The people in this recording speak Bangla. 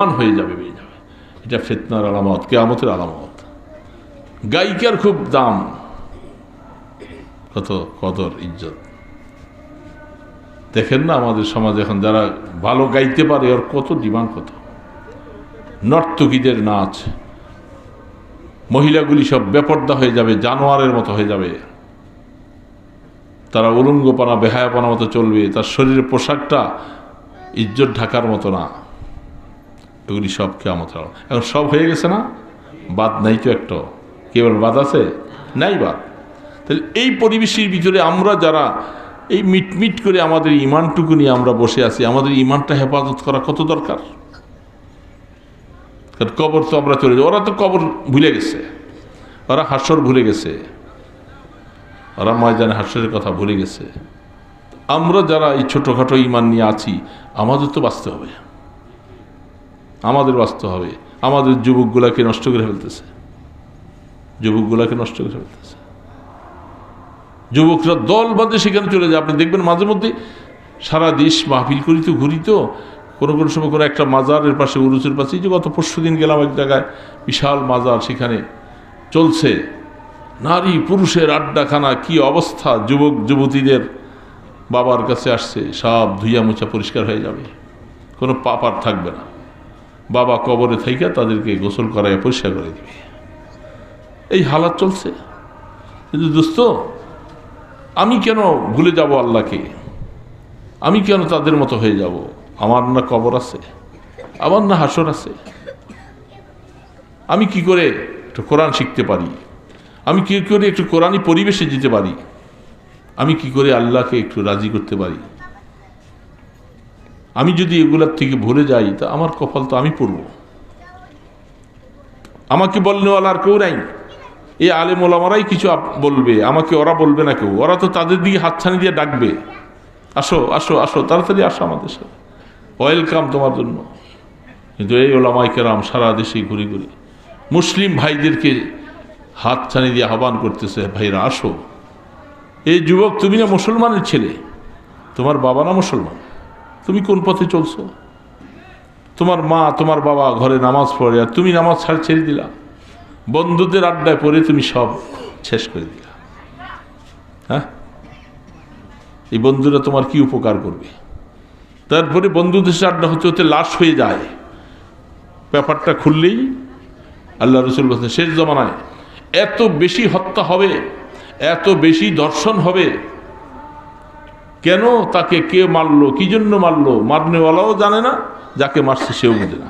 হয়ে যাবে এটা ফিতনার আলামত, কিয়ামতের আলামত। গায়িকার খুব দাম, কত কদর ইজ্জত। দেখেন না আমাদের সমাজে এখন যারা ভালো গাইতে পারে ওর কত ডিমান্ড, কত নর্তকীদের নাচ, মহিলাগুলি সব বেপর্দা হয়ে যাবে, জানোয়ারের মতো হয়ে যাবে, তারা উলঙ্গপানা বেহায়াপানা মতো চলবে, তার শরীরের পোশাকটা ইজ্জত ঢাকার মতো না। এগুলি সব কিয়ামতের আলামত। এখন সব হয়ে গেছে না, বাদ নাই তো একটা, কেবল বাদ আছে নাই বাদ। তাহলে এই পরিবেশের ভিতরে আমরা যারা এই মিটমিট করে আমাদের ইমানটুকু নিয়ে আমরা বসে আছি, আমাদের ইমানটা হেফাজত করা কত দরকার। কারণ কবর তো আমরা চলে যাই, ওরা তো কবর ভুলে গেছে, ওরা হাসর ভুলে গেছে, ওরা ময়দানে হাসরের কথা ভুলে গেছে। আমরা যারা এই ছোটোখাটো ইমান নিয়ে আছি, আমাদের তো বাঁচতে হবে, আমাদের বাঁচতে হবে। আমাদের যুবকগুলাকে নষ্ট করে ফেলতেছে, যুবকগুলাকে নষ্ট করে ফেলতেছে। যুবকরা দল বাঁধে সেখানে চলে যায়। আপনি দেখবেন মাঝে মধ্যে সারা দেশ মাহফিল করি তো, ঘুরি তো, কোনো কোনো সময় কোনো একটা মাজারের পাশে, উরুসের পাশে, যে গত পরশু দিন গেলাম এক জায়গায়, বিশাল মাজার, সেখানে চলছে নারী পুরুষের আড্ডাখানা, কি অবস্থা। যুবক যুবতীদের বাবার কাছে আসছে, সব ধুইয়া মুছা পরিষ্কার হয়ে যাবে, কোনো পাপ আর থাকবে না। বাবা কবরে থাইকা তাদেরকে গোসল করায় পরিষ্কার করে দিবে, এই হালাত চলছে। কিন্তু দোস্ত, আমি কেন ভুলে যাব আল্লাহকে? আমি কেন তাদের মতো হয়ে যাব? আমার না কবর আছে, আমার না হাসর আছে। আমি কি করে একটু কোরআন শিখতে পারি? আমি কি করে একটু কোরআনী পরিবেশে যেতে পারি? আমি কি করে আল্লাহকে একটু রাজি করতে পারি? আমি যদি এগুলার থেকে ভুলে যাই, তা আমার কপাল তো আমি পড়ব। আমাকে বলনেওয়ালা আর কেউ নাই। এই আলেম ওলামারাই কিছু বলবে, আমাকে ওরা বলবে না কেউ। ওরা তো তাদের দিকে হাতছানি দিয়ে ডাকবে, আসো আসো আসো, তাড়াতাড়ি আসো আমাদের সাথে, ওয়েলকাম তোমার জন্য। কিন্তু এই ওলামায়ে কেরাম সারা দেশে ঘুরে ঘুরে মুসলিম ভাইদেরকে হাতছানি দিয়ে আহ্বান করতেছে, ভাইরা আসো। এই যুবক, তুমি না মুসলমানের ছেলে, তোমার বাবা না মুসলমান, তুমি কোন পথে চলছো? তোমার মা তোমার বাবা ঘরে নামাজ পড়ে, আর তুমি নামাজ ছেড়ে দিলা, বন্ধুদের আড্ডায় পড়ে তুমি সব শেষ করে দিলা। হ্যাঁ, এই বন্ধুরা তোমার কি উপকার করবে? তারপরে বন্ধুদের সাথে আড্ডা হতে হতে লাশ হয়ে যায়। ব্যাপারটা খুললেই আল্লাহ রসুল বলছেন, শেষ জমানায় এত বেশি হত্যা হবে, এত বেশি ধর্ষণ হবে। কেন? তাকে কে মারলো, কি জন্য মারলো, মারনেওয়ালাও জানে না, যাকে মারছে সেও বুঝে না।